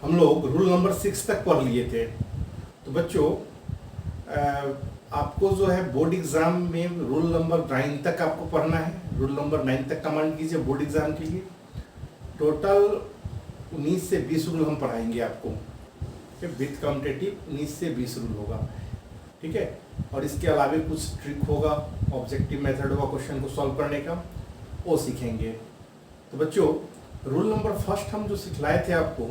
हम लोग rule number 6 तक पढ़ लिए थे। तो बच्चों आपको जो है बोर्ड एग्जाम में रूल नंबर 9 तक आपको पढ़ना है। रूल नंबर 9 तक कमांड कीजिए बोर्ड एग्जाम के लिए। टोटल 19 से 20 रूल हम पढ़ाएंगे आपको। विथ कॉम्पिटेटिव 19 से 20 रूल होगा, ठीक है। और इसके अलावा कुछ ट्रिक होगा, ऑब्जेक्टिव मेथड होगा क्वेश्चन को सॉल्व करने का, वो सीखेंगे। तो बच्चों रूल नंबर फर्स्ट हम जो सिखलाए थे आपको,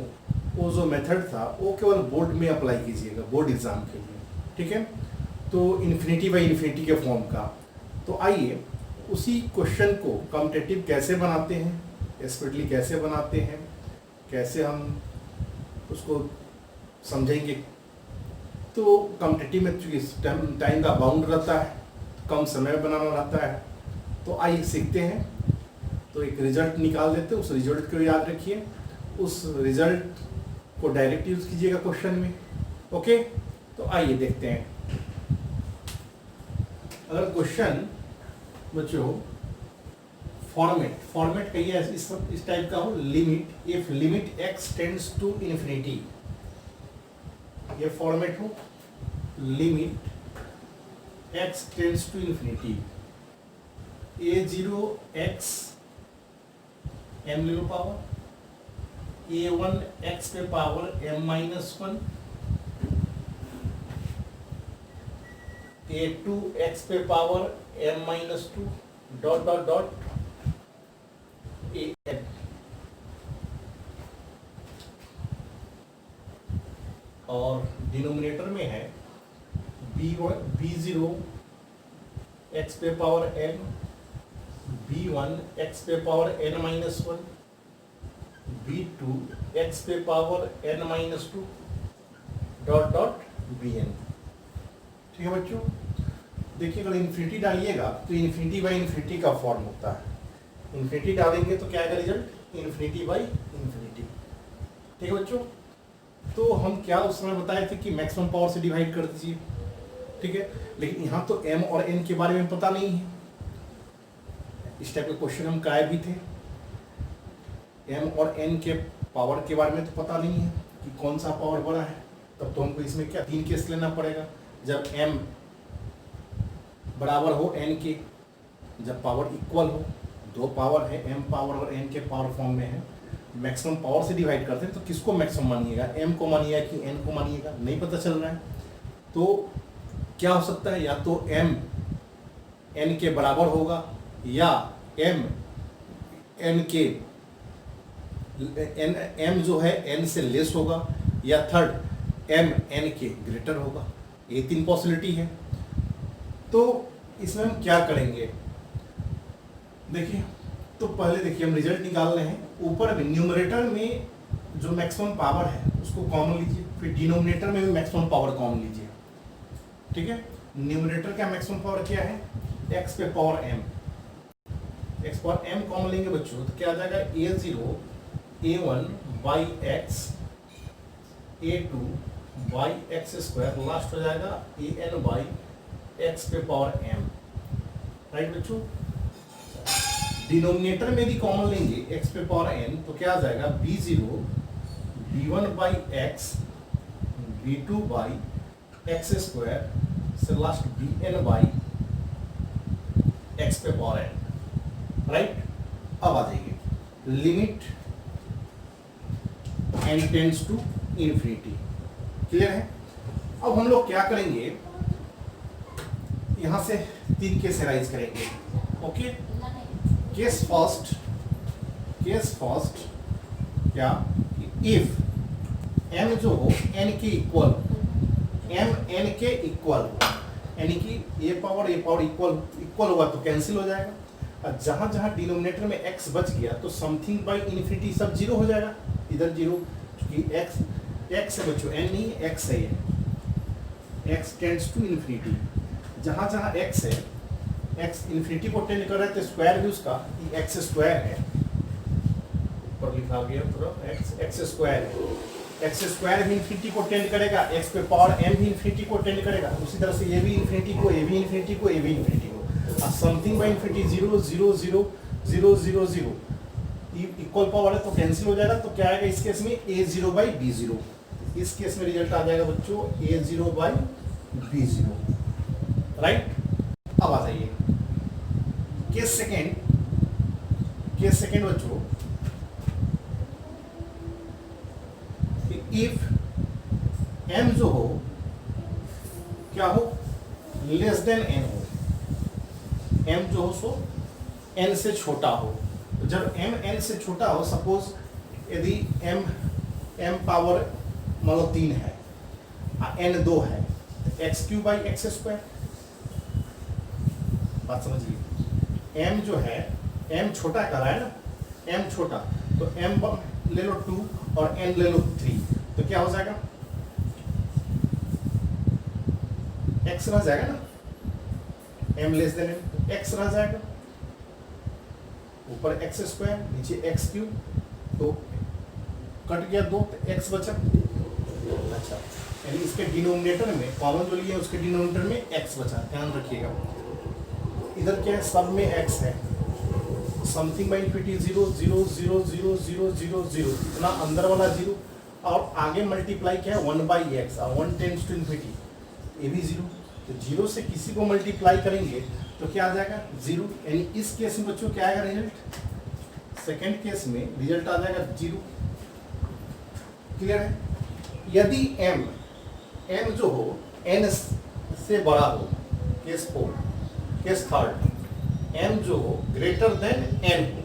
वो जो मेथड था वो केवल बोर्ड में अप्लाई कीजिएगा, बोर्ड एग्जाम के लिए, ठीक है। तो इन्फिनिटी बाई इन्फिनिटी के फॉर्म का। तो आइए उसी क्वेश्चन को कॉम्पिटेटिव कैसे बनाते हैं, स्पीडली कैसे बनाते हैं, कैसे हम उसको समझेंगे। तो कॉम्पिटेटिव में चूँकि टाइम का बाउंड रहता है, कम समय बनाना रहता है, तो आइए सीखते हैं। तो एक रिजल्ट निकाल देते हैं, उस रिजल्ट को याद रखिए, उस रिजल्ट को डायरेक्ट यूज कीजिएगा क्वेश्चन में, ओके। तो आइए देखते हैं। अगर क्वेश्चन बच्चों फॉर्मेट कहिए इस टाइप का हो, limit if limit x tends to infinity, ये फॉर्मेट हो, limit x tends to infinity, a0 x m ले लो पावर, a1 x पे पावर m-1, a2 x पे power m-2 dot dot dot an, और डिनोमिनेटर में है b0 x पे पावर n, b1 x पे पावर n-1, b2 x पे power n-2 dot dot bn, ठीक है बच्चों। देखिए अगर इन्फिनिटी डालिएगा तो इन्फिनिटी बाई इन्फिनिटी का फॉर्म होता है। इन्फिनिटी डालेंगे तो क्या आएगा रिजल्ट, इन्फिनिटी बाई इन्फिनिटी, ठीक है बच्चों। तो हम क्या उस समय बताए थे कि मैक्सिमम पावर से डिवाइड कर दीजिए, ठीक है। लेकिन यहाँ तो m और n के बारे में पता नहीं है। इस टाइप के क्वेश्चन हम कराए भी थे, m और n के पावर के बारे में तो पता नहीं है कि कौन सा पावर बड़ा है। तब तो हमको इसमें क्या 3 केस लेना पड़ेगा। जब m बराबर हो n के, जब पावर इक्वल हो, दो पावर है, m पावर और n के पावर फॉर्म में है, मैक्सिमम पावर से डिवाइड करते हैं तो किसको मैक्सिमम मानिएगा, m को मानिएगा कि n को मानिएगा, नहीं पता चल रहा है। तो क्या हो सकता है, या तो m n के बराबर होगा, या m n के m जो है n से लेस होगा, या थर्ड m n के ग्रेटर होगा। ये 3 पॉसिबिलिटी है। तो इसमें हम क्या करेंगे, देखिए तो पहले देखिए हम रिजल्ट निकाल रहे हैं। ऊपर में न्यूमरेटर में जो मैक्सिमम पावर है उसको कॉमन लीजिए, फिर डिनोमिनेटर में भी मैक्सिमम पावर कॉमन लीजिए, ठीक है। न्यूमरेटर का मैक्सिमम पावर क्या है, x पे power m, x power m common लेंगे बच्चों तो क्या आ जाएगा, a0 a1 by x, a2 by x square, last हो जाएगा an बाई x पे पावर m, राइट बच्चों। डिनोमिनेटर में भी कॉमन लेंगे x पे पावर n तो क्या आ जाएगा, b0 b1 by x, b2 by x square से लास्ट bn बाई x पे पावर n, राइट। अब आ जाइए limit n tends to infinity, clear है। अब हम लोग क्या करेंगे, यहां से 3 केस एराइज करेंगे, ओके। केस फर्स्ट क्या, इफ m जो हो n के इक्वल, m n के इक्वल, यानी कि a पावर इक्वल होगा तो कैंसिल हो जाएगा। और जहां जहां डिनोमिनेटर में x बच गया तो समथिंग बाई इन्फिनिटी सब 0 हो जाएगा, इधर 0, क्योंकि x है बच्चों, n नहीं x है, ये x टेंड्स टू इन्फिनिटी। जहां जहां x है, x इन्फिनिटी को टेंड कर रहा है तो स्क्वायर भी उसका x स्क्वायर है, ऊपर लिखा गया पूरा x स्क्वायर है, x स्क्वायर भी इन्फिनिटी को टेंड करेगा, x पे पावर m भी इन्फिनिटी को टेंड करेगा। उसी तरह से ये भी इन्फिनिटी को, ये भी इन्फिनिटी को, ये भी इन्फिनिटी को, something by infinity 0 0 0 0 0 0, equal power है तो कैंसिल हो जाएगा, तो क्या आएगा इस केस में a0 बाई b0। इस केस में रिजल्ट आ जाएगा बच्चों a0 बाई b0, राइट। अब आ जाइए केस सेकेंड बच्चों, इफ m जो हो क्या हो, लेस देन n हो, m जो हो सो n से छोटा हो। तो जब m n से छोटा हो, सपोज यदि m पावर मान लो 3 है, n 2 है, तो x Q by x square, बात समझिए। m जो है, m छोटा कर रहा है ना, m छोटा, तो m ले लो 2 और n ले लो 3, तो क्या हो जाएगा, x रह जाएगा ना, m less than n, x रह जाएगा, ऊपर एक्स स्क्वायर नीचे एक्स क्यूब, तो कट गया 2 तो x बचा। अच्छा, यानी इसके डिनोमिनेटर में कॉमन जो लिए उसके डिनोमिनेटर में x बचा, ध्यान रखिएगा। इधर क्या है, सब में x है, समथिंग बाई इन्फिनिटी 0 0 0 0 0 0 0, इतना अंदर वाला 0, और आगे मल्टीप्लाई क्या है 1 बाई एक्स, और 1 टेंड्स टू इन्फिनिटी, ये भी 0, तो 0 से किसी को मल्टीप्लाई करेंगे तो क्या आ जाएगा 0, यानी इस केस में बच्चों क्या आएगा रिजल्ट, सेकेंड केस में रिजल्ट आ जाएगा 0। क्लियर है। यदि m जो हो n से बड़ा हो, केस 4, केस थर्ड, m जो हो ग्रेटर देन n हो,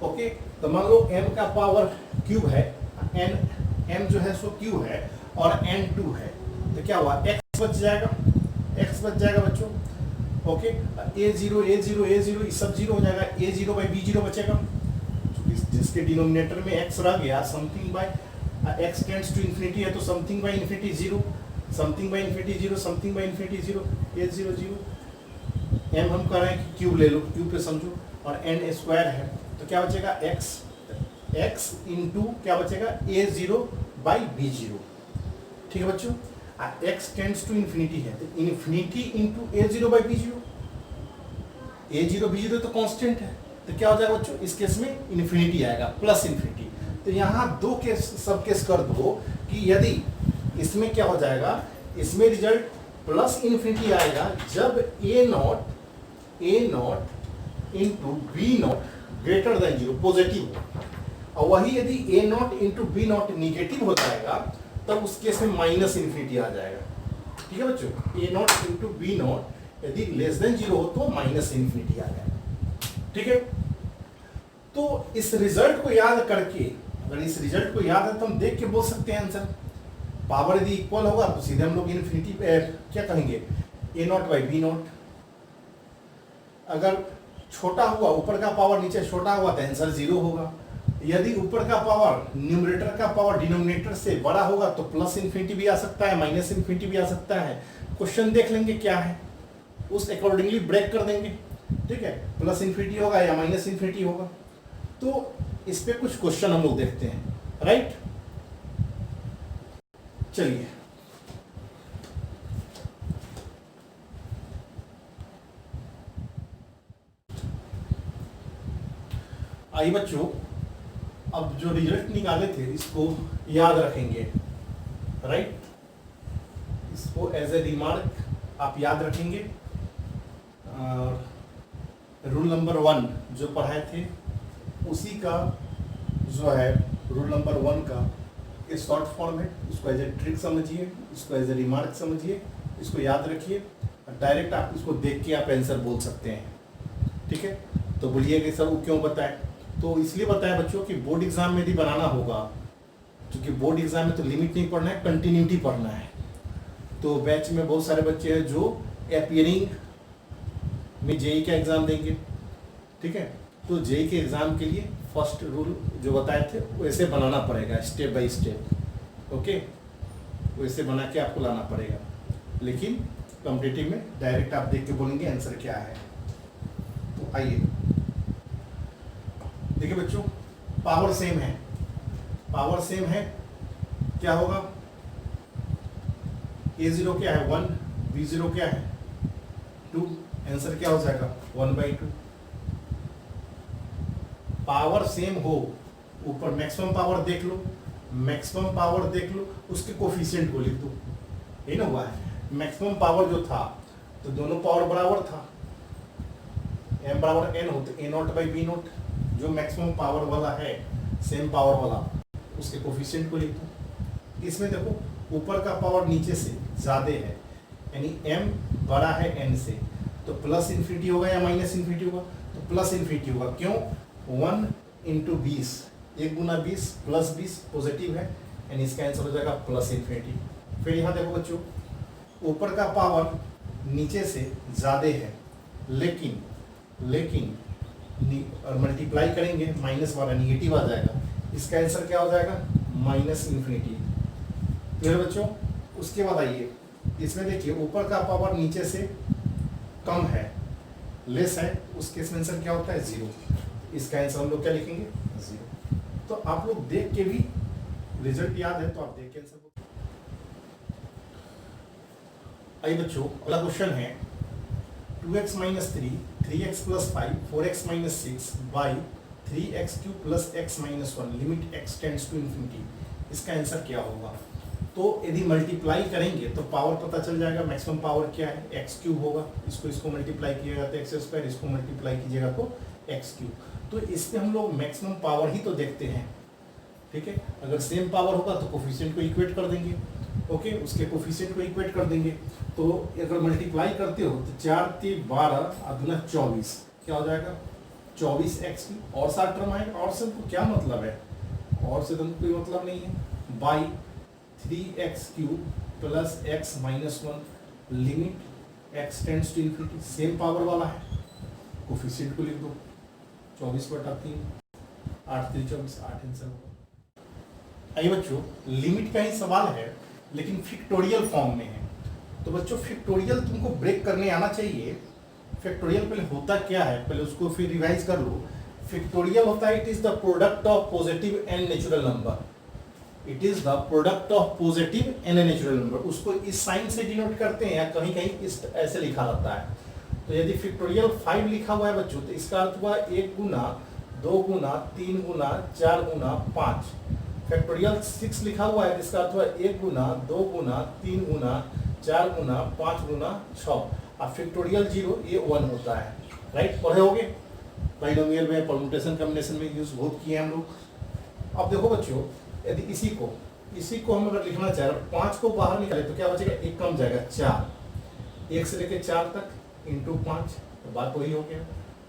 ओके। तो मान लो m का पावर क्यूब है, m जो है सो क्यूब है और n 2 है, तो क्या हुआ x बच जाएगा बच्चों, ओके। a0 सब 0 हो जाएगा, a0 बाई b0 बचेगा, जिसके डिनोमिनेटर में x रह गया, something by x tends to infinity है, तो something by infinity 0, something by infinity 0, something by infinity 0, a0 0, m हम कर रहे हैं कि क्यूब ले लो, क्यूब पे समझो, और n स्क्वायर है, तो क्या बचेगा x इंटू क्या बचेगा a0 बाई b0, ठीक है बच्चों। x टेंड्स टू इन्फिनिटी है, तो infinity into a0 by b0, a0 b0 तो कांस्टेंट है, तो क्या हो जाएगा बच्चों, इस केस में इन्फिनिटी आएगा, प्लस इन्फिनिटी। तो यहाँ दो केस सब केस कर दो कि यदि इसमें क्या हो जाएगा, इसमें रिजल्ट प्लस इन्फिनिटी आएगा जब a not into b not greater than 0 positive हो, और वही यदि a not into b not negative हो जाएगा तब उस केस में माइनस इन्फिनिटी आ जाएगा, ठीक है बच्चों। a not into b not यदि लेस देन 0 हो तो माइनस इन्फिनिटी आ जाएगा, ठीक है। तो इस रिजल्ट को याद करके, अगर इस रिजल्ट को याद है तो हम देख के बोल सकते हैं आंसर। पावर यदि इक्वल होगा तो सीधे हम लोग इन्फिनिटी क्या कहेंगे, a not by b not. अगर छोटा हुआ, ऊपर का पावर नीचे छोटा हुआ तो आंसर 0 होगा। यदि ऊपर का पावर न्यूमरेटर का पावर डिनोमिनेटर से बड़ा होगा तो प्लस इन्फिनिटी भी आ सकता है, माइनस इन्फिनिटी भी आ सकता है। क्वेश्चन देख लेंगे क्या है, उस अकॉर्डिंगली ब्रेक कर देंगे, ठीक है। प्लस इन्फिनिटी होगा या माइनस इन्फिनिटी होगा, तो इस पे कुछ क्वेश्चन हम लोग देखते हैं, राइट। चलिए आइए बच्चों, अब जो रिजल्ट निकाले थे इसको याद रखेंगे, राइट। इसको एज ए रिमार्क आप याद रखेंगे। रूल नंबर 1 जो पढ़ाए थे उसी का जो है रूल नंबर 1 का ये शॉर्ट फॉर्म है, इसको एज ए ट्रिक समझिए, इसको एज ए रिमार्क समझिए, इसको याद रखिए। डायरेक्ट आप इसको देख के आप आंसर बोल सकते हैं, ठीक है। तो बोलिए कि सर वो क्यों बताए, तो इसलिए बताया बच्चों कि बोर्ड एग्जाम में यदि बनाना होगा, क्योंकि बोर्ड एग्जाम में तो लिमिट नहीं पढ़ना है, कंटिन्यूटी पढ़ना है। तो बैच में बहुत सारे बच्चे हैं जो अपीयरिंग में जेई का एग्जाम देंगे, ठीक है। तो जेई के एग्जाम के लिए फर्स्ट रूल जो बताए थे वैसे बनाना पड़ेगा, स्टेप बाय स्टेप, ओके। वैसे बना के आपको लाना पड़ेगा, लेकिन कॉम्पिटिटिव में डायरेक्ट आप देख के बोलेंगे आंसर क्या है। तो आइए देखिए बच्चों, पावर सेम है, पावर सेम है, क्या होगा, a0 क्या है 1, b0 क्या है 2, आंसर क्या हो जाएगा 1/2। पावर सेम हो, ऊपर मैक्सिमम पावर देख लो, मैक्सिमम पावर देख लो, उसके कोफिशिएंट को लिख दो, ये ना हुआ है। मैक्सिमम पावर जो था तो दोनों पावर बराबर था, m बराबर n हो तो a not by b not, जो मैक्सिमम पावर वाला है सेम पावर वाला उसके कोफिशिएंट को लिख दो। इसमें देखो ऊपर का पावर नीचे से ज़्यादा है, यानी m बड़ा है n से, तो प्लस इन्फिनिटी होगा या माइनस इन्फिनिटी होगा, तो प्लस इन्फिनिटी होगा। क्यों? 1 इंटू 20, 1 गुना 20 प्लस 20 पॉजिटिव है, यानी इसका आंसर हो जाएगा प्लस इन्फिनिटी। फिर यहाँ देखो बच्चों, ऊपर का पावर नीचे से ज़्यादा है, लेकिन मल्टीप्लाई करेंगे माइनस वाला निगेटिव आ जाएगा, इसका आंसर क्या हो जाएगा? Minus infinity. फिर बच्चों उसके बाद आइए, इसमें देखिए ऊपर का पावर नीचे से कम है, लेस है, उस केस में आंसर क्या होता है? 0। इसका आंसर हम लोग क्या लिखेंगे? 0। तो आप लोग देख के भी, रिजल्ट याद है तो आप देख के आंसर। आइए बच्चों अगला क्वेश्चन है 2x minus 3, 3x plus 5, 4x minus 6 by 3x cube plus x minus 1, limit x tends to infinity. इसका आंसर क्या होगा? तो यदि मल्टीप्लाई करेंगे तो पावर पता चल जाएगा, मैक्सिमम पावर क्या है? x क्यूब होगा, इसको मल्टीप्लाई किएगा तो x स्क्वायर, इसको मल्टीप्लाई कीजिएगा तो x क्यूब। तो इसमें हम लोग मैक्सिमम पावर ही तो देखते हैं, ठीक है। अगर सेम पावर होगा तो कोफिशिएंट को इक्वेट कर देंगे, ओके, उसके कोफिशिएंट को इक्वेट कर देंगे। तो अगर मल्टीप्लाई करते हो तो 4 3 12 और दूना 24, क्या हो जाएगा? 24x की। और साथ टर्म आएगा, और से तो क्या मतलब है? और से तो कोई मतलब नहीं है। By 3x cube plus x minus 1, limit x tends to infinity, same power वाला है, कोफिशिएंट को लिख दो 24/3, 8 3 24, 8 आंसर होगा। आइए बच्चों लिमिट का ही सवाल है, लेकिन फैक्टोरियल फॉर्म में है। तो बच्चों फैक्टोरियल तुमको ब्रेक करने आना चाहिए। फैक्टोरियल पहले होता क्या है, पहले उसको फिर रिवाइज कर लो। फैक्टोरियल होता है, it is the product of positive and natural number. It is the product of positive and natural number. उसको इस साइन से डिनोट करते हैं, या कहीं कहीं इस ऐसे लिखा रहता है। तो यदि फैक्टोरियल 5 लिखा हुआ है बच्चों, तो इसका अर्थ हुआ 1 गुना 2 गुना 3 गुना 4 गुना 5। फैक्टोरियल 6 लिखा हुआ है, इसका अर्थ हुआ 1 गुना 2 गुना 3 गुना 4 गुना 5 गुना 6। अब फैक्टोरियल 0 ये 1 होता है, राइट। पढ़े होगे बाइनोमियल में, परम्यूटेशन कॉम्बिनेशन में यूज बहुत किए हम लोग। अब देखो बच्चों, यदि इसी को हम अगर लिखना चाह रहे 5 को बाहर निकाले तो क्या बचेगा? 1 कम जाएगा 4, 1 से लेकर 4 तक इंटू 5, तो बात वही हो गया।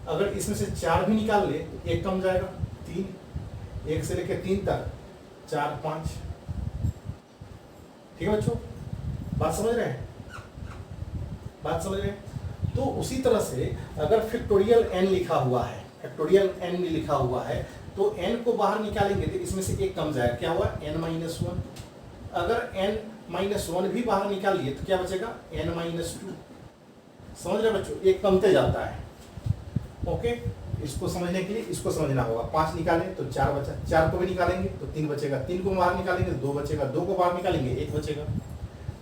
अगर इसमें से 4 भी निकाल ले तो 1 कम जाएगा 3, 1 से लेकर 3 तक 4 5, ठीक है बच्चों, बात समझ रहे हैं? बात समझ रहे हैं? तो उसी तरह से अगर फैक्टोरियल n लिखा हुआ है, फैक्टोरियल n लिखा हुआ है, तो n को बाहर निकालेंगे तो इसमें से 1 कम जाएगा, क्या हुआ? n minus 1। अगर n माइनस 1 भी बाहर निकाल लिए तो क्या बचेगा? n minus 2। समझ रहे बच्चों? 1 कमते जाता है, ओके। इसको समझने के लिए इसको समझना होगा। 5 निकालें तो 4 बचा, 4 को भी निकालेंगे तो 3 बचेगा, 3 को बाहर निकालेंगे तो 2 बचेगा, 2 को बाहर निकालेंगे 1 बचेगा।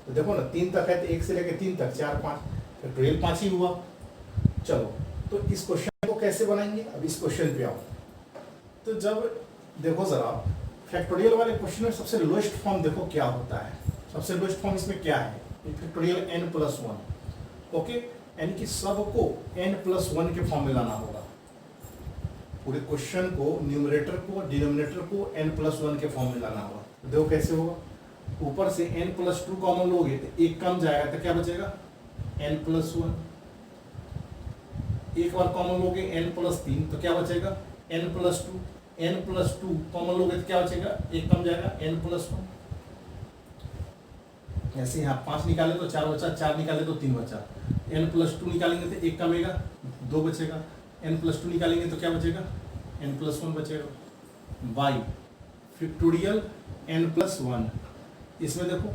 तो देखो ना 3 तक है तो 1 से लेकर 3 तक 4 5, फैक्टोरियल 5 ही हुआ। चलो तो इस क्वेश्चन को कैसे बनाएंगे? अब इस क्वेश्चन पे आओ। तो जब देखो जरा फैक्टोरियल वाले क्वेश्चन में सबसे लोएस्ट फॉर्म देखो क्या होता है। सबसे लोएस्ट फॉर्म इसमें क्या है? फैक्टोरियल n+1, ओके, यानी कि सबको n+1 के फॉर्म में लाना होगा। पूरे क्वेश्चन को, न्यूमरेटर को, डिनोमिनेटर को n+1 के फॉर्म में लाना होगा। तो देखो कैसे होगा। ऊपर से n+2 कॉमन लोगे तो 1 कम जाएगा तो क्या बचेगा? n+1। एक बार कॉमन लोगे n+3 तो क्या बचेगा? n+2। n+2 कॉमन लोगे तो क्या बचेगा? 1 कम जाएगा n+1। ऐसे यहाँ 5 निकाले तो 4 बचा, 4 निकाले तो 3 बचा। n+2 निकालेंगे तो 1 कमेगा, 2 बचेगा। n+2 निकालेंगे तो क्या बचेगा? n+1 बचेगा। By factorial n+1। इसमें देखो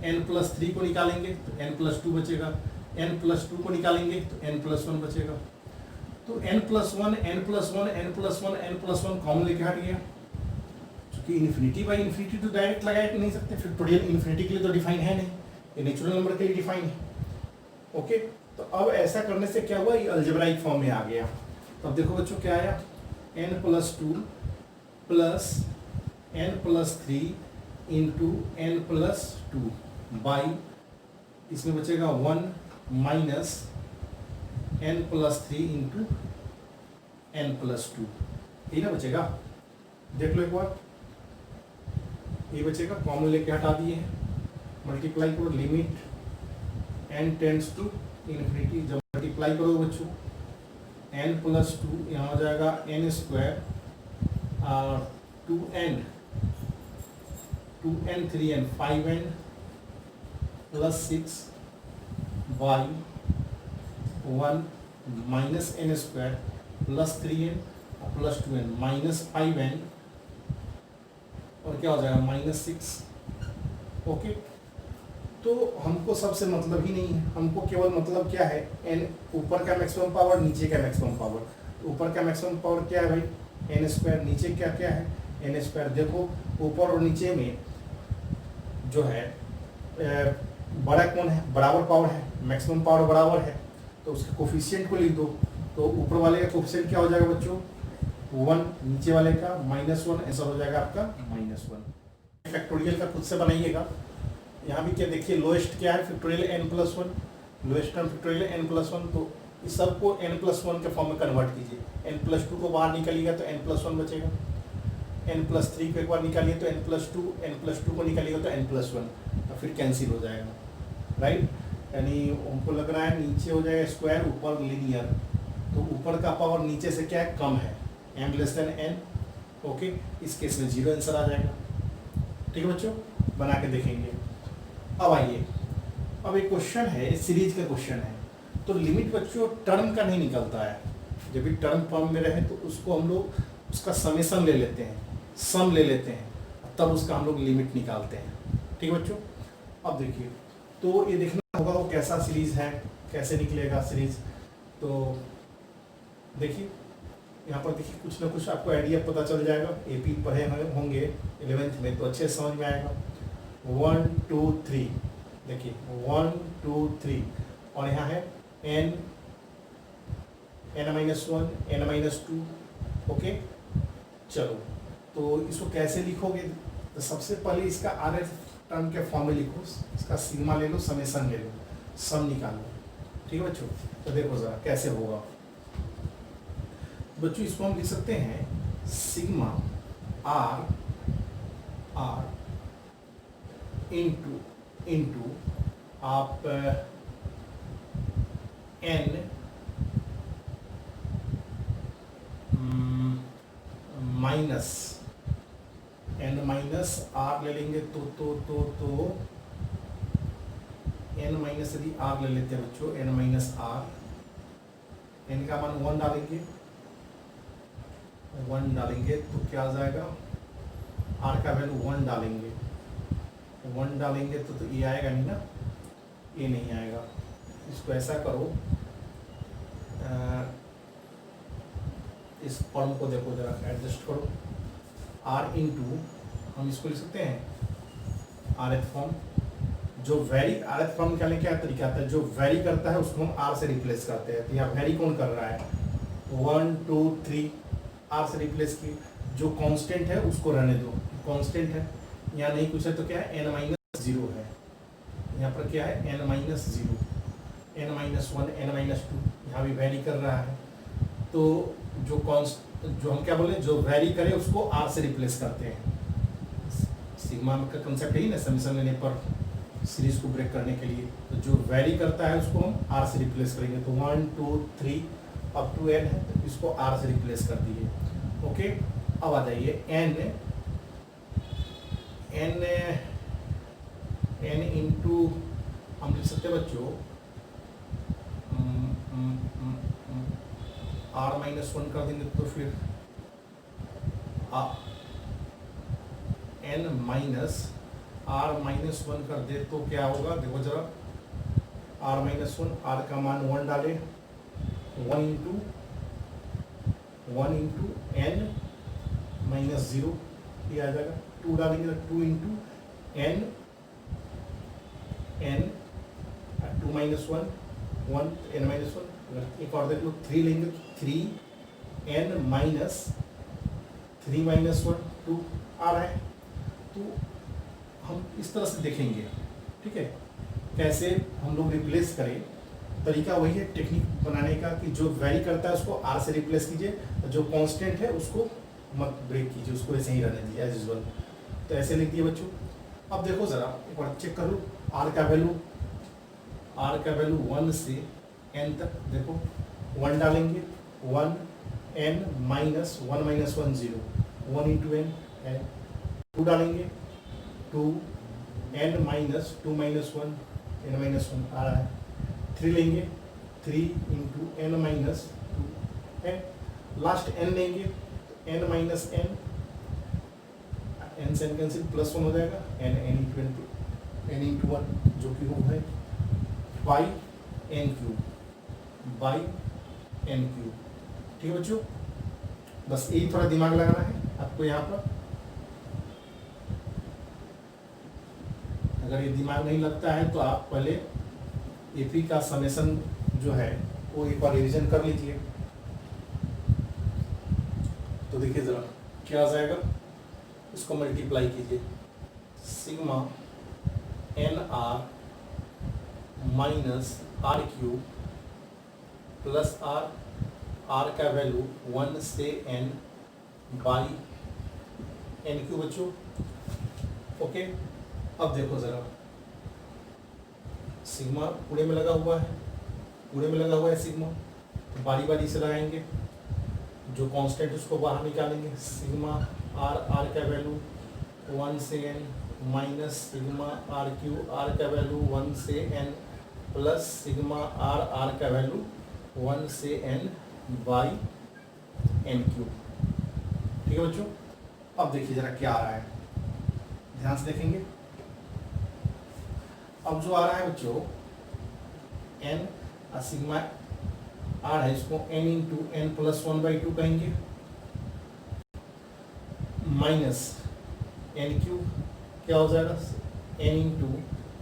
n+3 को निकालेंगे तो n+2 बचेगा, n+2 को निकालेंगे तो n+1 बचेगा। तो n+1 n+1 n+1 n+1 common लेके हट गया, क्योंकि इन्फिनिटी बाई इन्फिनिटी तो डायरेक्ट लगाया नहीं सकते। फैक्टोरियल इन्फिनिटी के लिए तो डिफाइन है नहीं, ये नेचुरल नंबर के लिए डिफाइन है, ओके। तो अब ऐसा करने से क्या हुआ? ये अलजेब्राइक फॉर्म में आ गया। तो अब देखो बच्चों क्या आया, n plus 2 plus n plus 3 into n plus 2 by, इसमें बचेगा 1 minus n plus 3 into n plus 2, यही ना बचेगा। देख लो एक बार, ये बचेगा, कॉमन लेके हटा दिए हैं, मल्टीप्लाई करो, limit n tends to infinity, जब मल्टीप्लाई करो बच्चों n प्लस 2 यहाँ हो जाएगा n स्क्वायर और 2n 3n 5n plus 6 by 1 minus n square plus 3n plus 2n minus 5n और क्या हो जाएगा माइनस 6। ओके, तो हमको सबसे मतलब ही नहीं है, हमको केवल मतलब क्या है, n ऊपर का मैक्सिमम पावर, नीचे का मैक्सिमम पावर। ऊपर का मैक्सिमम पावर क्या है भाई, n स्क्वायर, नीचे क्या क्या है, n स्क्वायर। देखो ऊपर और नीचे में जो है बड़ा कौन है, बराबर पावर है, मैक्सिमम पावर बराबर है, तो उसके कोफिशिएंट को लिख दो। तो ऊपर वाले का कोफिशिएंट क्या हो जाएगा बच्चों 1, नीचे वाले का -1, ऐसा हो जाएगा आपका -1। फैक्टोरियल का खुद से बनाइएगा। यहाँ भी क्या देखिए, लोएस्ट क्या है factorial n+1, lowest term factorial n+1, तो इस सब को n+1 के फॉर्म में कन्वर्ट कीजिए। n+2 को बाहर निकालिएगा तो n+1 बचेगा, n+3 को एक बार निकालिए तो n+2, n+2 को निकालिएगा तो n+1, तो फिर कैंसिल हो जाएगा, राइट। यानी हमको लग रहा है नीचे हो जाएगा स्क्वायर, ऊपर लीनियर, तो ऊपर का पावर नीचे से क्या है, कम है, m<n। ओके, इस केस में 0 आंसर आ जाएगा। ठीक है बच्चों, बना के देखेंगे। अब आइए, अब एक क्वेश्चन है, सीरीज का क्वेश्चन है, तो लिमिट बच्चों टर्म का नहीं निकलता है। जब भी टर्म फॉर्म में रहे तो उसको हम लोग उसका समेसन ले लेते हैं, सम ले लेते हैं, तब उसका हम लोग लिमिट निकालते हैं। ठीक है बच्चों, अब देखिए, तो ये देखना होगा वो कैसा सीरीज है, कैसे निकलेगा सीरीज। तो देखिए यहाँ पर देखिए, कुछ ना कुछ आपको आइडिया पता चल जाएगा, एपी पढ़े होंगे 11th में तो अच्छे समझ में आएगा। 1 2 3, देखिए 1 2 3, और यहाँ है n -1 n -2। ओके, चलो, तो इसको कैसे लिखोगे, तो सबसे पहले इसका RF टर्म के फॉर्म में लिखो, इसका सिग्मा ले लो, समेसन ले लो, सम निकालो। ठीक है बच्चों, तो देखो ज़रा कैसे होगा बच्चों। इसको हम लिख सकते हैं सिग्मा r इंटू आप n माइनस r ले लेंगे तो n माइनस, यदि r ले लेते हैं बच्चों, n माइनस r, n का मान 1 डालेंगे, 1 डालेंगे तो क्या आ जाएगा, r का वैल्यू 1 डालेंगे, 1 डालेंगे तो ये आएगा नहीं ना, ये नहीं आएगा। इसको ऐसा करो, इस फॉर्म को देखो जरा, एडजस्ट करो, r इंटू, हम इसको लिख सकते हैं rth फॉर्म, जो वेरी, rth फॉर्म निकालने क्या तरीका आता है, जो वेरी करता है उसको हम r से रिप्लेस करते हैं। तो यहाँ वेरी कौन कर रहा है, 1 2 3, r से रिप्लेस की, जो कांस्टेंट है उसको रहने दो, कांस्टेंट है, यहाँ नहीं कुछ है तो क्या है, n-0 है, यहाँ पर क्या है, n-0, n-1 n-2, यहाँ भी वेरी कर रहा है। तो जो हम क्या बोले, जो वेरी करे उसको r से रिप्लेस करते हैं। सिग्मा का कंसेप्ट ही ना, समेसन लेने पर सीरीज को ब्रेक करने के लिए, तो जो वेरी करता है उसको हम r से रिप्लेस करेंगे। तो 1 2 3 अप टू n है, तो इसको r से रिप्लेस कर दिए। ओके, अब आ जाइए n इंटू, हम लिख सकते हैं बच्चों r-1 कर देंगे तो फिर n माइनस r-1 कर दे तो क्या होगा, देखो जरा, r-1, r का मान 1 डाले, 1 इंटू n -0, ये आ जाएगा, 2 डालेंगे तो 2 इंटू n 2 -1 1 n -1, एक और देख लो, 3 लेंगे तो 3 n 3 माइनस 1 2 आ रहा है। तो हम इस तरह से देखेंगे, ठीक है, कैसे हम लोग रिप्लेस करें। तरीका वही है टेक्निक बनाने का कि जो वेरी करता है उसको आर से रिप्लेस कीजिए, जो कांस्टेंट है उसको मत ब्रेक कीजिए, उसको ऐसे ही रहने दीजिए एज यूजुअल। तो ऐसे लिख दिए बच्चों। अब देखो ज़रा एक बार चेक कर लो, आर का वैल्यू 1 से n तक, देखो 1 डालेंगे, 1 n minus 1 minus 1 0, 1 into n है। 2 डालेंगे, 2 n minus 2 minus 1 n minus 1 आ रहा है। 3 लेंगे, 3 इंटू n माइनस 2 है। लास्ट n लेंगे, n माइनस n, n से n कैंसिल, प्लस 1 हो जाएगा, n इंटू 1 जो कि वो है बाई n क्यूब, ठीक है बच्चों। बस यही थोड़ा दिमाग लगाना है आपको यहाँ पर। अगर ये दिमाग नहीं लगता है तो आप पहले एपी का समेशन जो है वो एक बार रिवीजन कर लीजिए। तो देखिए जरा क्या आ जाएगा, इसको मल्टीप्लाई कीजिए, sigma n r minus r cube plus r का वैल्यू 1 से n बाई n क्यूब बच्चों। ओके, अब देखो ज़रा, सिग्मा पूरे में लगा हुआ है, सिग्मा, तो बारी बारी से लगाएंगे, जो कांस्टेंट उसको बाहर निकालेंगे। सिग्मा आर का वैल्यू 1 से n minus sigma r cube r का वैल्यू 1 से n प्लस सिग्मा आर का वैल्यू 1 से n बाई n क्यूब। ठीक है बच्चों। अब देखिए जरा क्या आ रहा है, ध्यान से देखेंगे। अब जो आ रहा है बच्चों n सिग्मा आर है, इसको n इंटू n प्लस 1/2 कहेंगे, माइनस n क्यूब क्या हो जाएगा, n इंटू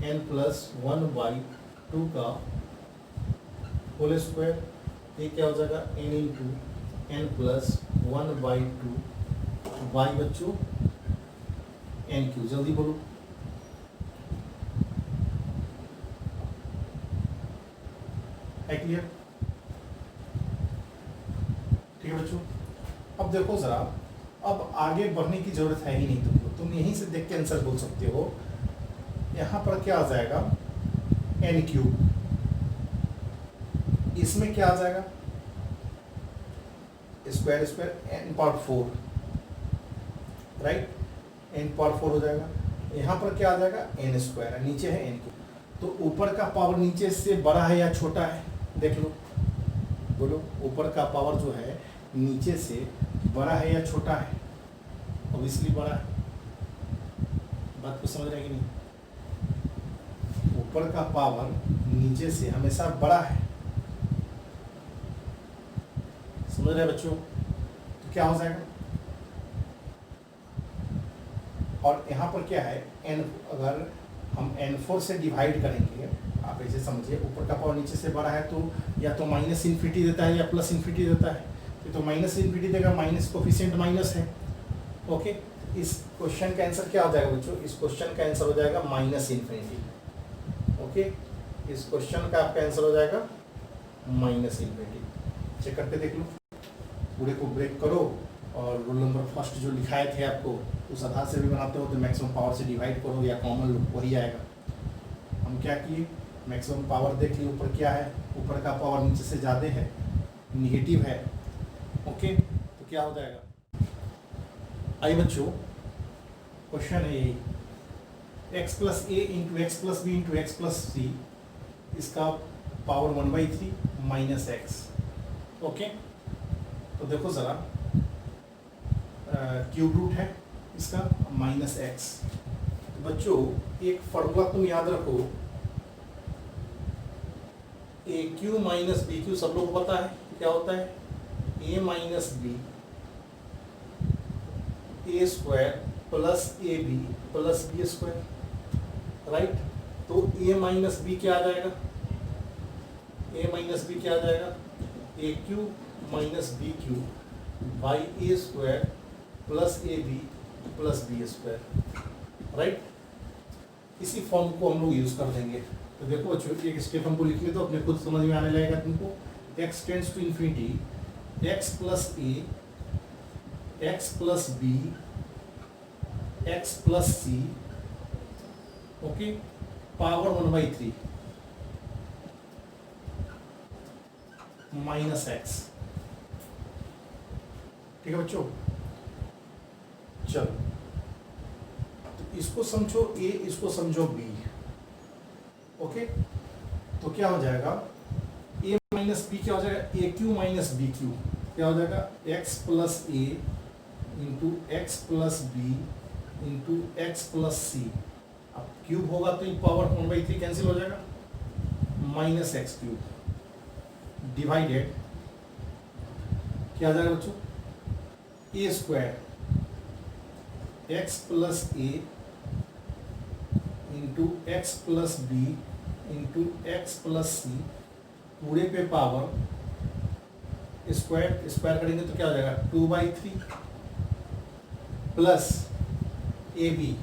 n प्लस 1/2 का होल स्क्वायर, ये क्या हो जाएगा n into n plus 1/2 by बच्चों n क्यूब। जल्दी बोलो, है क्लियर? ठीक है बच्चों। अब देखो जरा, अब आगे बढ़ने की जरूरत है ही नहीं तुमको, तुम यहीं से देख के आंसर बोल सकते हो। यहाँ पर क्या आ जाएगा n क्यूब, इसमें क्या आ जाएगा square n power 4, right, n power 4 हो जाएगा। यहाँ पर क्या आ जाएगा n स्क्वायर, नीचे है n क्यूब, तो ऊपर का पावर नीचे से बड़ा है या छोटा है, देख लो, बोलो ऊपर का पावर जो है नीचे से बड़ा है या छोटा है? ऑब्वियसली बड़ा है। बात को समझ रहे हैं कि नहीं? ऊपर का पावर नीचे से हमेशा बड़ा है, समझ रहे हैं बच्चों? तो क्या हो जाएगा, और यहाँ पर क्या है n, अगर हम n4 से डिवाइड करेंगे, आप ऐसे समझिए, ऊपर का पावर नीचे से बड़ा है तो या तो माइनस इन्फिनिटी देता है या प्लस इन्फिनिटी देता है, तो माइनस इन्फिनिटी देगा, माइनस कोफिशिएंट माइनस है। ओके, इस क्वेश्चन का आंसर क्या हो जाएगा बच्चों? इस क्वेश्चन का आंसर हो जाएगा माइनस इन्फिनिटी। ओके, इस क्वेश्चन का आपका आंसर हो जाएगा माइनस इन्फिनिटी। चेक करके देख लो, पूरे को ब्रेक करो और रोल नंबर फर्स्ट जो लिखाए थे आपको उस आधार से भी बनाते हो तो मैक्सिमम पावर से डिवाइड करो या कॉमन वही आएगा। हम क्या किए, मैक्सिमम पावर देख लिए, ऊपर क्या है, ऊपर का पावर नीचे से ज़्यादा है, निगेटिव है। ओके, तो क्या हो जाएगा, आइए बच्चों क्वेश्चन है यही, x plus a into x plus b into x plus c, इसका पावर 1/3 माइनस एक्स। ओके, तो देखो ज़रा, क्यूब रूट है इसका माइनस एक्स। तो बच्चों एक फॉर्मूला तुम याद रखो, a cube minus b cube, सब लोग को पता है क्या होता है, a minus b a square plus a b plus b square, right. तो ए माइनस बी क्या आ जाएगा, ए माइनस बी क्या आ जाएगा, a cube minus b cube by a square plus a b plus b square, right. इसी form को हम लोग यूज कर देंगे। तो देखो बच्चों, एक स्टेप हमको लिखने दो, अपने खुद समझ में आने लगेगा तुमको। x tends to infinity x plus a x plus b x plus c, okay, power 1/3 minus x. ठीक है बच्चों, चलो तो इसको समझो a, इसको समझो b, ओके। तो क्या हो जाएगा, a माइनस बी क्या हो जाएगा, a cube minus b cube, क्या हो जाएगा, x plus a into x plus b into x plus c. अब क्यूब होगा तो ये पावर 1/3 कैंसिल हो जाएगा, माइनस एक्स क्यूब डिवाइडेड क्या आ जाएगा बच्चों, a square x plus a into x plus b into x plus c पूरे पे पावर स्क्वायर, स्क्वायर करेंगे तो क्या हो जाएगा 2/3 plus a b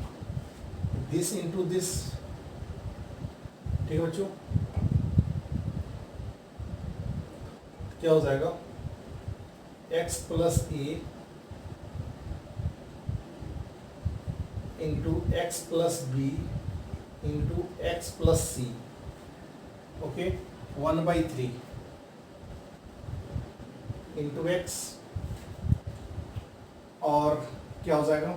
this into this. ठीक है बच्चों, क्या हो जाएगा x plus a into x plus b into x plus c, okay, 1/3 into x, और क्या हो जाएगा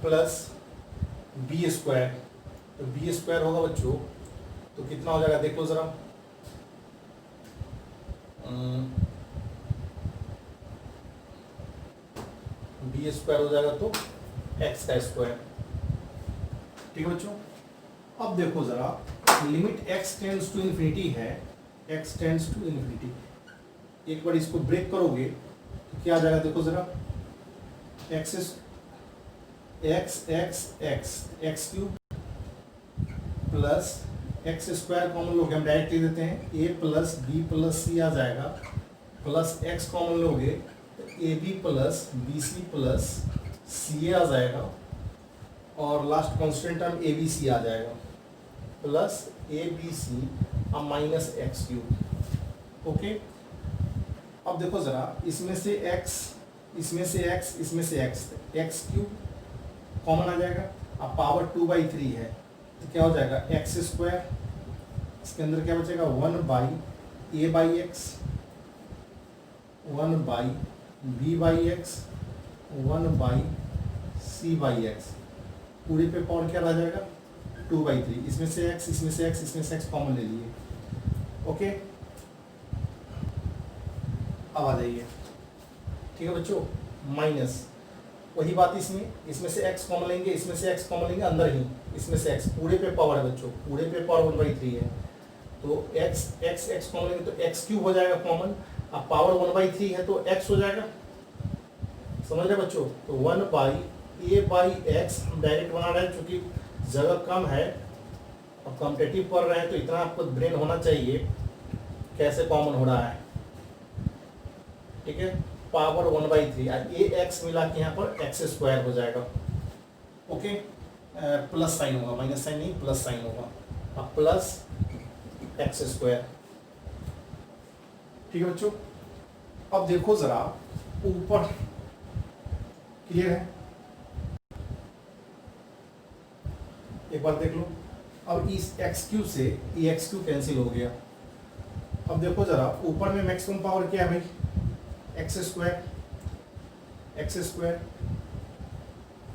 प्लस बी स्क्वायर। तो बी स्क्वायर होगा बच्चों तो कितना हो जाएगा, देख लो जरा, बी स्क्वायर हो जाएगा तो एक्स का स्क्वायर। ठीक है बच्चों, अब देखो जरा, limit x tends to infinity है, x टेंड्स टू इन्फिनिटी, एक बार इसको ब्रेक करोगे तो क्या आ जाएगा, देखो जरा, x x cube plus x square common लोगे, हम डायरेक्ट लिख देते हैं, a plus b plus c आ जाएगा, प्लस एक्स कॉमन लोगे तो a b plus b c plus c a आ जाएगा, और last constant term a b c आ जाएगा, प्लस ए बी सी और माइनस एक्स क्यूब, ओके। अब देखो जरा, इसमें से x, इसमें से x, इसमें से x क्यूब कॉमन आ जाएगा, अब पावर 2/3 है तो क्या हो जाएगा एक्स स्क्वायर, इसके अंदर क्या बचेगा 1/a/x 1/b/x 1/c/x, पूरे पे पावर क्या रह जाएगा 2/3, इसमें से x, इसमें से x, इसमें से x कॉमन ले लिए, ओके। अब आ जाइए, ठीक है बच्चों, माइनस वही बात इसमें से x कॉमन लेंगे, इसमें से x कॉमन लेंगे, अंदर ही इसमें से x, पूरे पे पावर है बच्चों, पूरे पे पावर 1/3 है, तो x कॉमन लेंगे तो x क्यूब हो जाएगा कॉमन, अब पावर 1/3 है तो x हो जाएगा, समझ रहे बच्चों। तो 1/a/x हम डायरेक्ट बना रहे हैं, चूंकि जगह कम है और कॉम्पिटिटिव पढ़ रहे हैं तो इतना आपको ब्रेन होना चाहिए कैसे कॉमन हो रहा है, ठीक है, पावर 1/3, ए एक्स मिला के यहाँ पर एक्स स्क्वायर हो जाएगा, ओके। प्लस साइन होगा, माइनस साइन नहीं, प्लस साइन होगा, अब प्लस एक्स स्क्वायर। ठीक है बच्चों, अब देखो जरा ऊपर, क्लियर है, एक बार देख लो, अब इस एक्स क्यू से ये एक्स क्यू कैंसिल हो गया, अब देखो जरा ऊपर में मैक्सिमम पावर क्या है भाई, एक्स स्क्वायर,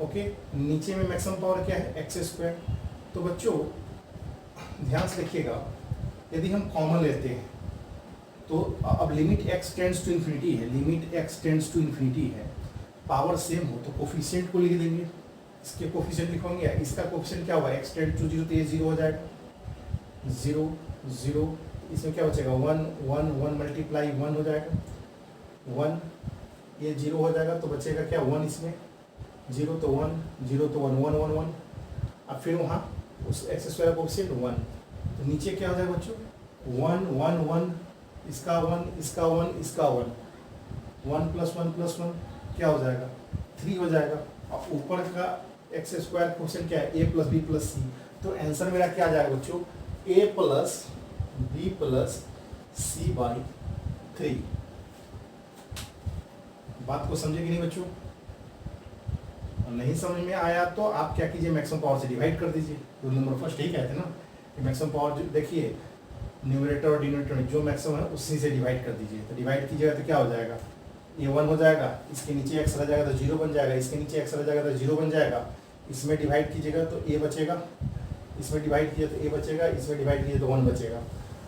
ओके, नीचे में मैक्सिमम पावर क्या है एक्स स्क्वायर। तो बच्चों ध्यान से देखिएगा, यदि हम कॉमन लेते हैं तो अब limit x tends to infinity है, limit x tends to infinity है, पावर सेम हो तो कोफिशिएंट को लिख देंगे, इसके कोफिशिएंट लिखोगे, इसका कोफिशिएंट क्या होगा, x टेंड्स टू 0 तो ये 0 हो जाएगा, 0 0, इसमें क्या बचेगा 1 1 1 मल्टीप्लाई 1 हो जाएगा, 1, ये 0 हो जाएगा तो बचेगा क्या 1, इसमें 0 तो 1 0 तो 1 1 1 1, अब फिर वहाँ उस एक्स स्क्वायर कोफिशिएंट 1, तो नीचे क्या हो जाएगा बच्चों 1 1 1, इसका 1 इसका 1 इसका 1, 1 + 1 + 1 क्या हो जाएगा 3 हो जाएगा। और ऊपर का एक्स स्क्वायर क्वेश्चन क्या है a + b + c। तो आंसर मेरा क्या आ जाएगा बच्चों a + b + c/3। बात को समझे कि नहीं बच्चों? और नहीं समझ में आया तो आप क्या कीजिए मैक्सिमम पावर से डिवाइड कर दीजिए। रूल नंबर फर्स्ट यही कहते हैं ना कि मैक्सिमम पावर देखिए न्यूमरेटर और डिनोमिनेटर में जो मैक्सिमम है उसी से डिवाइड कर दीजिए। तो डिवाइड कीजिएगा तो क्या हो जाएगा ये 1 हो जाएगा, इसके नीचे x रह जाएगा तो 0 बन जाएगा, इसके नीचे x रह जाएगा तो 0 बन जाएगा। इसमें डिवाइड कीजिएगा तो a बचेगा, इसमें डिवाइड किया तो a बचेगा, इसमें डिवाइड किया तो 1 बचेगा।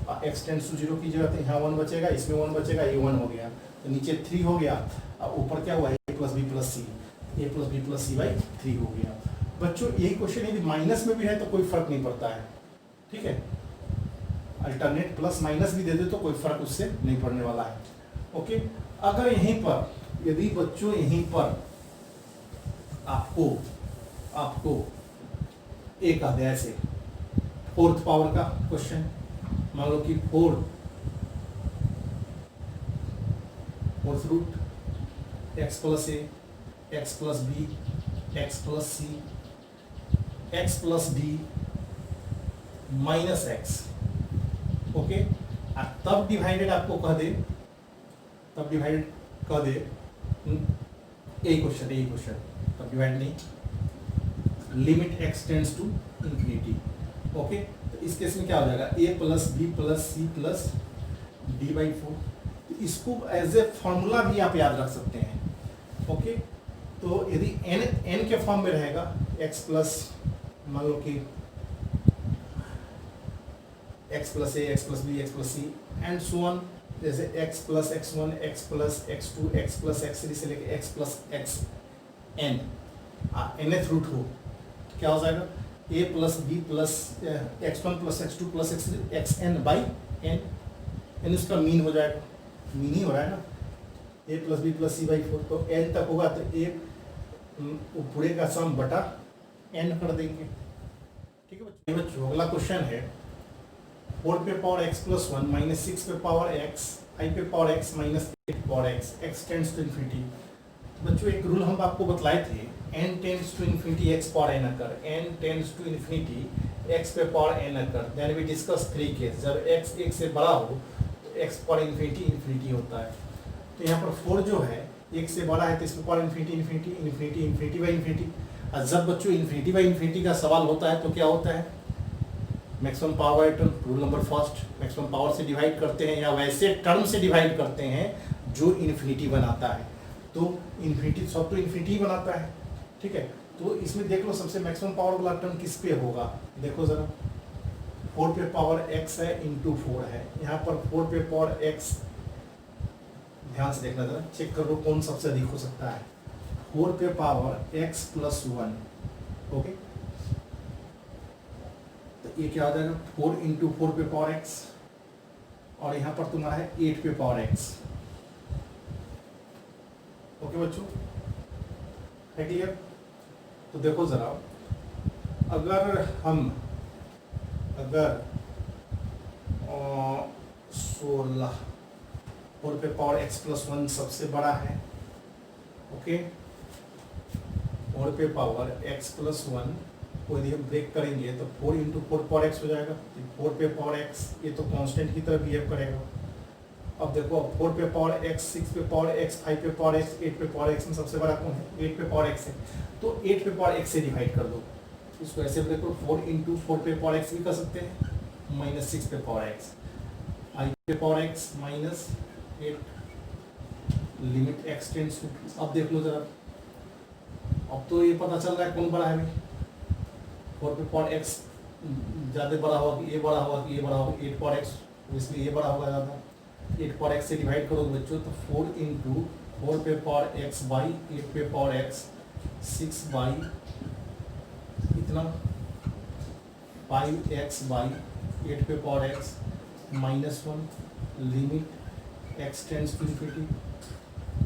और x टेंड्स टू 0 कीजिएगा तो यहाँ 1 बचेगा, इसमें 1 बचेगा, ये 1 हो गया। तो नीचे 3 हो गया और ऊपर क्या हुआ a + b + c, a + b + c/3 हो गया। बच्चों यही क्वेश्चन यदि माइनस में भी है तो कोई फर्क नहीं पड़ता है, ठीक है। अल्टरनेट प्लस माइनस भी दे दे तो कोई फर्क उससे नहीं पड़ने वाला है। ओके, अगर यहीं पर यदि बच्चों यहीं पर आपको एक आ गया ऐसे 4th पावर का क्वेश्चन, मान लो कि 4th root x + a, x + b, x + c, x + d -x। Okay, तब डिवाइडेड आपको कह दे, तब डिवाइडेड कह दे यही क्वेश्चन तब डिवाइड नहीं, limit x tends to infinity. Okay, तो इस केस में क्या हो जाएगा a + b + c + d/4। तो इसको एज ए फॉर्मूला भी आप याद रख सकते हैं। ओके, तो यदि n के फॉर्म में रहेगा x प्लस मान लो कि x + a, x + b, x + c and so on, जैसे x + x1, x + x2, x + x3 से लेके x + xn nth रूट हो तो क्या हो जाएगा a + b + x1 + x2 + x3 xn/n, n उसका मीन हो जाएगा, मीन ही हो रहा है ना, a + b + c/4। तो n तक होगा तो a पूरे का सम बटा n कर देंगे। ठीक है बच्चों, अगला क्वेश्चन है 4 पे पावर x + 1 - 6 पे पावर x, 5 पे power x - 8 power x, x tends to infinity. बच्चों एक रूल हम आपको बतलाए थे, n tends to infinity x power n occur, n tends to infinity x पे power n occur. Then we discuss 3 case, जब x 1 से बड़ा हो तो x पावर इंफिनिटी होता है। तो यहाँ पर 4 जो है 1 से बड़ा है तो इसमें पावर इंफिनिटी। और जब बच्चों इंफिनिटी का सवाल होता है तो क्या होता है maximum power term, rule number first, maximum power से डिवाइड करते हैं या वैसे टर्म से डिवाइड करते हैं जो इन्फिनिटी बनाता है। तो इन्फिनिटी सब तो इन्फिनिटी ही बनाता है, ठीक है। तो इसमें देख लो सबसे मैक्सिमम पावर वाला टर्म किस पे होगा, देखो जरा 4 पे पावर x है इंटू 4 है, यहाँ पर 4 पे पावर x, ध्यान से देखना जरा, चेक कर लो कौन सबसे अधिक हो सकता है। 4 पे पावर x + 1, ओके, तो ये क्या हो जाएगा 4 × 4 पे पावर x, और यहाँ पर तुम्हारा है 8 पे पावर x। ओके बच्चों, है क्लियर? तो देखो जरा, अगर 16 4 पे पावर x + 1 सबसे बड़ा है, ओके, 4 पे पावर x + 1 को यदि हम ब्रेक करेंगे तो 4 × 4 पावर x हो जाएगा। 4 पे पावर x ये तो कांस्टेंट की तरह बिहेव करेगा। अब देखो 4 पे पावर x, 6 पे पावर x, 5 पे पावर x, 8 पे पावर x में सबसे बड़ा कौन है? 8 पे पावर x है। तो 8 पे पावर x से डिवाइड कर दो, इसको ऐसे देखो 4 × 4 पे पावर x भी कर सकते हैं, -6 पे पावर x, 5 पे power x -8, limit x tends to. अब देख लो जरा, अब तो ये पता चल रहा है कौन बड़ा है भाई, 4 पे पावर x ज़्यादा बड़ा होगा कि ये बड़ा होगा कि ये बड़ा होगा, 8 पावर x, इसलिए ये बड़ा होगा ज़्यादा। 8 पावर x से डिवाइड करोगे बच्चों तो 4 × 4 पे पावर x बाई 8 पे पावर x 6 बाई इतना 5x बाई 8 पे power x -1, limit x tends to infinity.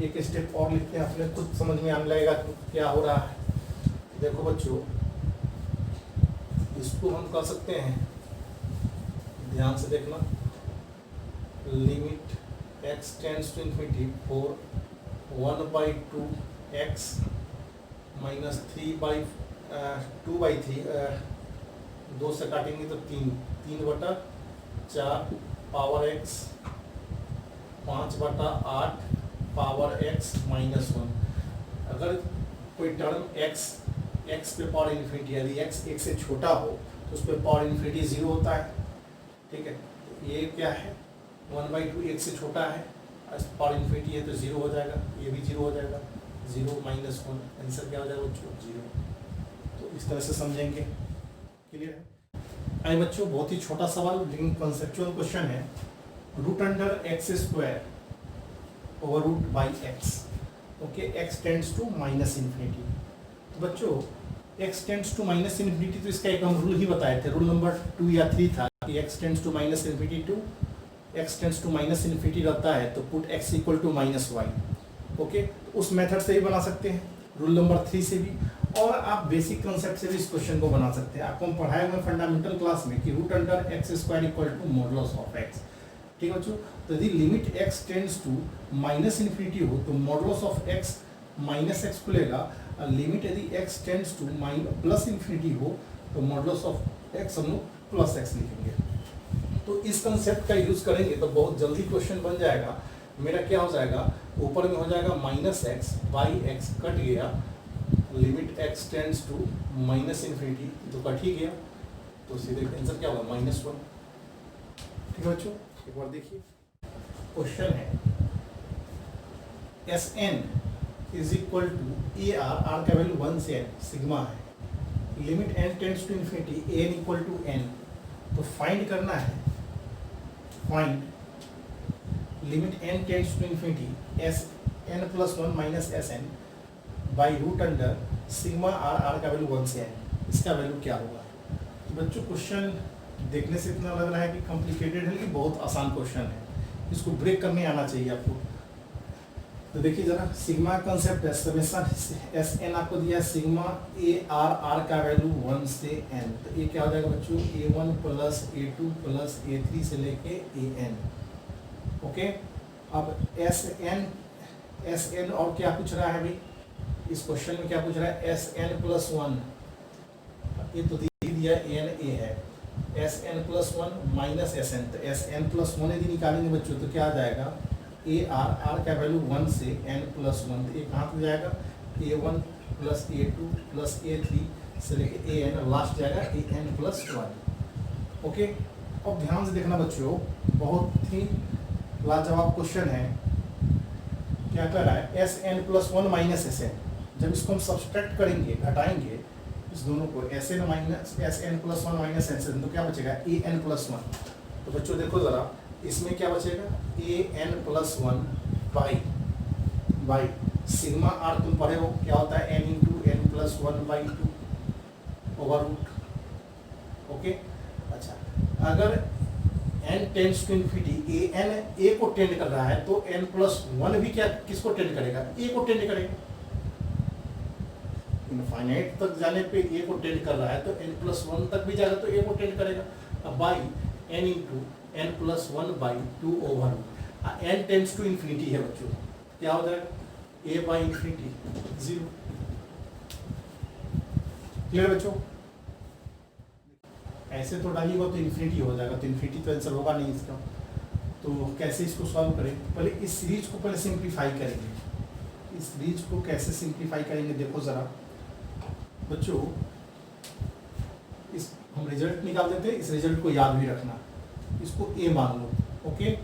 एक स्टेप और लिखते हैं, अपने खुद समझ में आने लगेगा क्या हो रहा है। देखो बच्चों, इसको हम कर सकते हैं, ध्यान से देखना, limit x tends to infinity 4 1/2x minus 2/3 2 से काटेंगे तो 3/4 power x 5/8 power x minus 1। अगर कोई टर्म x पे पावर इन्फिनिटी, यदि x 1 से छोटा हो तो उस पर पावर इन्फिनिटी 0 होता है। ठीक है, ये क्या है 1/2 1 से छोटा है, पावर इन्फिनिटी है तो 0 हो जाएगा, ये भी 0 हो जाएगा, 0 माइनस 1, आंसर क्या हो जाएगा बच्चों 0। तो इस तरह से समझेंगे, क्लियर है। आइए बच्चों, बहुत ही छोटा सवाल लेकिन कॉन्सेप्चुअल क्वेश्चन है। √x² over root by x. Okay, x tends to minus infinity. तो बच्चों x tends to minus infinity, तो इसका एक हम रूल ही बताए थे, रूल नंबर 2 या 3 था कि x tends to minus infinity to x tends to minus infinity रहता है तो put x equal to -y। Okay, उस मेथड से भी बना सकते हैं, रूल नंबर 3 से भी, और आप बेसिक कंसेप्ट से भी इस क्वेश्चन को बना सकते हैं। आपको हम पढ़ाए हुए फंडामेंटल क्लास में कि √x² equal to modulus of x। ठीक है बच्चों, तो यदि limit x tends to minus infinity हो तो modulus of x minus x खुलेगा, और लिमिट यदि x tends to plus infinity हो तो मॉडुलस ऑफ x हम लोग प्लस x लिखेंगे। तो इस कंसेप्ट का यूज करेंगे तो बहुत जल्दी क्वेश्चन बन जाएगा। मेरा क्या हो जाएगा, ऊपर में हो जाएगा -x बाई x, कट गया, limit x tends to minus infinity तो कट ही गया, तो सीधे आंसर क्या होगा -1। ठीक है बच्चों, एक बार देखिए क्वेश्चन है Sn is equal to AR, R का वैल्यू 1 से n, सिग्मा है, limit n tends to infinity n equal to n। तो फाइंड करना है, find limit n tends to infinity Sn+1 minus Sn by √root under sigma R, R का value 1 से n, इसका value क्या होगा। तो बच्चों क्वेश्चन देखने से इतना लग रहा है कि कॉम्प्लिकेटेड है, लेकिन बहुत आसान क्वेश्चन है, इसको ब्रेक करने आना चाहिए आपको। तो देखिए जरा, सिग्मा कंसेप्ट है, समेशन Sn आपको दिया है सिग्मा AR, R का वैल्यू 1 से n, तो ये क्या हो जाएगा बच्चों A1 plus A2 plus A3 से लेके AN। ओके, अब Sn और क्या पूछ रहा है भाई, इस क्वेश्चन में क्या पूछ रहा है Sn+1, ये तो दिया Na है, Sn+1 माइनस Sn, तो Sn+1 यदि निकालेंगे बच्चों तो क्या आ जाएगा AR, R का वैल्यू 1 से n+1, तो ये कहाँ तक जाएगा A1 plus A2 plus A3 से लेके AN, लास्ट जाएगा AN+1। ओके, अब ध्यान से देखना बच्चों, बहुत ही लाजवाब क्वेश्चन है। क्या कर रहा है Sn+1 माइनस Sn, जब इसको हम सब्सट्रैक्ट करेंगे, घटाएंगे इस दोनों को, Sn+1 माइनस Sn, तो क्या बचेगा AN+1। तो बच्चों देखो जरा, इसमें क्या बचेगा AN+1 बाई सिग्मा R, तुम पढ़े हो क्या होता है n into n+1/2 over root. Okay, अच्छा, अगर n tends to infinity, an a को टेंड कर रहा है तो n+1 भी क्या किसको टेंड करेगा, a को टेंड करेगा। इनफाइनाइट तक जाने पे a को टेंड कर रहा है तो n+1 तक भी जाएगा तो a को टेंड करेगा। अब by n into n+1/2 over root, n tends to infinity है बच्चों, क्या हो जाएगा a बाई इन्फिनिटी 0। क्लियर बच्चों, ऐसे तो डालिएगा तो इन्फिनिटी हो जाएगा, तो इन्फिनिटी तो आंसर होगा नहीं इसका। तो कैसे इसको सॉल्व करें, पहले इस सीरीज को पहले सिंप्लीफाई करेंगे। इस सीरीज को कैसे सिंप्लीफाई करेंगे देखो ज़रा बच्चों, इस हम रिजल्ट निकाल देते हैं, इस रिजल्ट को याद भी रखना, इसको a मान लो। Okay,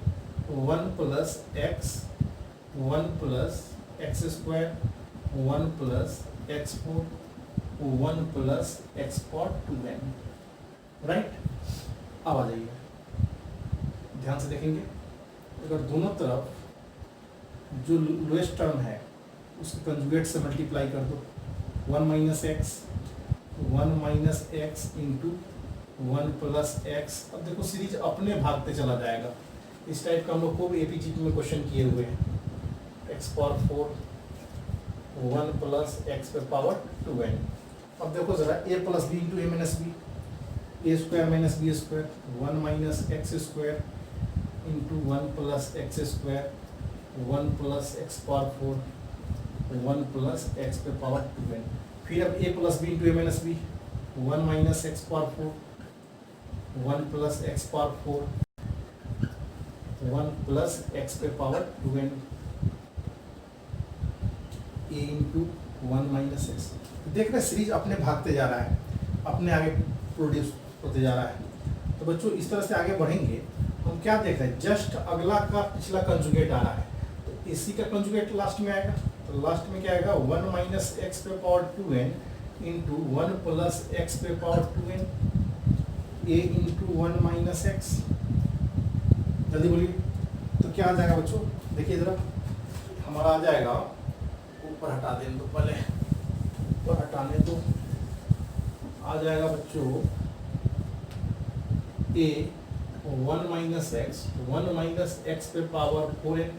1 plus x 1 plus x² 1 plus x4 1 plus x²2n, right. अब आ जाइए, ध्यान से देखेंगे, अगर दोनों तरफ जो लोएस्ट टर्म है उसके कंजुगेट से मल्टीप्लाई कर दो, 1 minus x into 1 plus x. अब देखो सीरीज अपने भागते चला जाएगा, इस टाइप का हम लोग खूब एपीजीटी में क्वेश्चन किए हुए हैं। x⁴ 1 प्लस एक्स पे पावर 2n। अब देखो जरा a plus b into a minus b, a² minus b², 1 minus x² into 1 plus x², 1 plus x⁴, 1 plus x पे पावर 2n, फिर अब a plus b into a minus b, 1 minus x power 4, 1 plus x power 4, 1 plus x पे power 2n, a into 1 minus x. देख रहे series अपने भागते जा रहा है, अपने आगे प्रोड्यूस होते जा रहा है। तो बच्चों इस तरह से आगे बढ़ेंगे। हम क्या देख रहे हैं, जस्ट अगला का पिछला कंजुगेट आ रहा है, तो इसी का कंजुगेट लास्ट में आएगा। तो लास्ट में क्या आएगा, 1 माइनस एक्स पे power 2n into 1 plus x पे power 2n, a into 1 minus x. जल्दी बोलिए, तो क्या आ जाएगा बच्चों, देखिए जरा, हमारा आ जाएगा, ऊपर हटा दें तो पहले, ऊपर हटाने तो आ जाएगा बच्चों a 1 minus x, 1 minus x पे पावर 4n,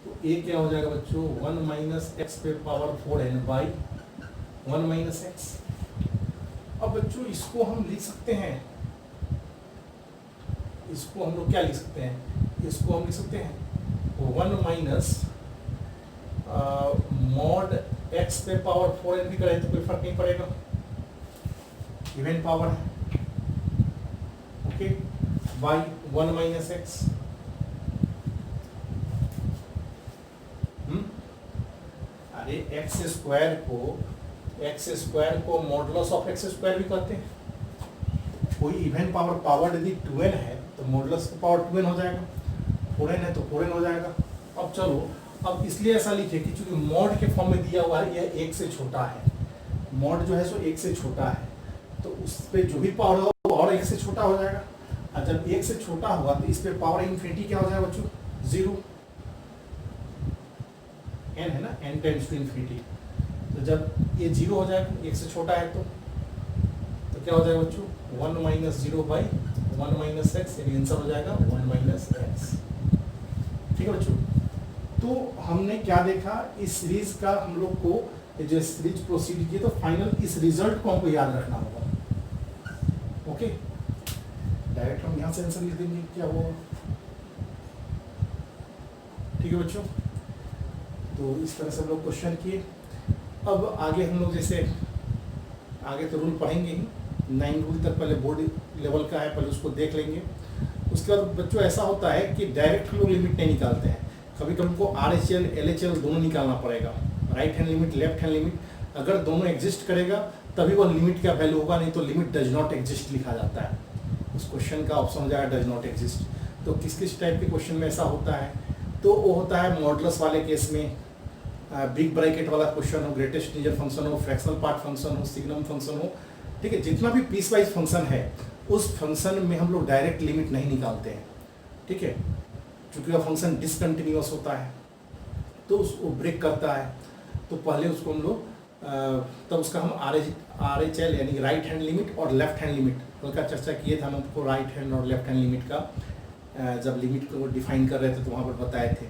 तो a क्या हो जाएगा बच्चों, 1 माइनस एक्स पे power 4n by 1 minus x. अब बच्चों इसको हम लिख सकते हैं, इसको हम लोग क्या लिख सकते हैं, इसको हम लिख सकते हैं 1 माइनस मॉड एक्स पे पावर 4n भी करें तो कोई फर्क नहीं पड़ेगा, इवन पावर है, ओके, बाई 1 माइनस एक्स। अरे एक्स स्क्वायर को मॉडुलस ऑफ एक्स स्क्वायर भी कहते हैं। कोई इवन पावर यदि 2n है तो मॉडुलस का पावर 2n हो जाएगा, 4n है तो 4n हो जाएगा। अब चलो, अब इसलिए ऐसा लिखे कि चूंकि मॉड के फॉर्म में दिया हुआ है, यह 1 से छोटा है, मॉड जो है सो 1 से छोटा है, तो उस पे जो भी पावर होगा वो और 1 से छोटा हो जाएगा। और जब 1 से छोटा होगा तो इस पे पावर इन्फिनिटी क्या हो जाएगा बच्चों, 0, n है ना, n टेंड्स टू इन्फिनिटी। तो जब ये 0 हो जाएगा, 1 से छोटा है, तो क्या हो जाएगा बच्चों, 1 माइनस 0 बाई 1 माइनस एक्स, यानी आंसर हो जाएगा 1 माइनस एक्स। ठीक है बच्चों, तो हमने क्या देखा, इस सीरीज का हम लोग को जो सीरीज प्रोसीड किए, तो फाइनल इस रिजल्ट को हमको याद रखना होगा। ओके, डायरेक्ट हम यहाँ से आंसर लिख देंगे, क्या होगा। ठीक है बच्चों, तो इस तरह से हम लोग क्वेश्चन किए। अब आगे हम लोग जैसे आगे तो रूल पढ़ेंगे ही, 9 रूल तक पहले बोर्ड लेवल का है, पहले उसको देख लेंगे। उसके बाद बच्चों ऐसा होता है कि डायरेक्ट लोग लिमिट नहीं निकालते हैं, कभी कभी हमको RHL LHL दोनों निकालना पड़ेगा, right hand limit, left hand limit. अगर दोनों एग्जिस्ट करेगा तभी वह लिमिट का वैल्यू होगा, नहीं तो लिमिट डज नॉट एग्जिस्ट लिखा जाता है। उस क्वेश्चन का ऑप्शन हो जाएगा डज नॉट एग्जिस्ट। तो किस किस टाइप के क्वेश्चन में ऐसा होता है, तो वो होता है मॉडुलस वाले केस में, बिग ब्रैकेट वाला क्वेश्चन हो, ग्रेटेस्ट इंटीजर फंक्शन हो, फ्रैक्शनल पार्ट फंक्शन हो, सिग्नम फंक्शन हो, ठीक है, जितना भी पीस वाइज फंक्शन है उस फंक्शन में हम लोग डायरेक्ट लिमिट नहीं निकालते हैं। ठीक है, चूंकि वह फंक्शन डिसकंटिन्यूअस होता है तो उसको ब्रेक करता है, तो पहले उसको हम लोग तब उसका हम RHL यानी राइट हैंड लिमिट और लेफ्ट हैंड लिमिट का चर्चा किए थे हम आपको, राइट हैंड और लेफ्ट हैंड लिमिट का जब लिमिट को डिफाइन कर रहे थे तो वहाँ पर बताए थे।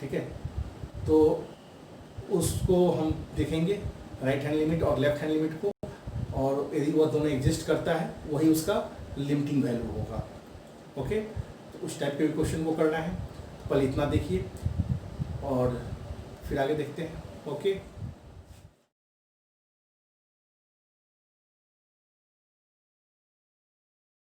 ठीक है, तो उसको हम देखेंगे राइट हैंड लिमिट और लेफ्ट हैंड लिमिट को, और यदि वह दोनों एग्जिस्ट करता है वही उसका लिमिटिंग वैल्यू होगा। ओके, तो उस टाइप के क्वेश्चन को करना है, पहले इतना देखिए और फिर आगे देखते हैं। ओके।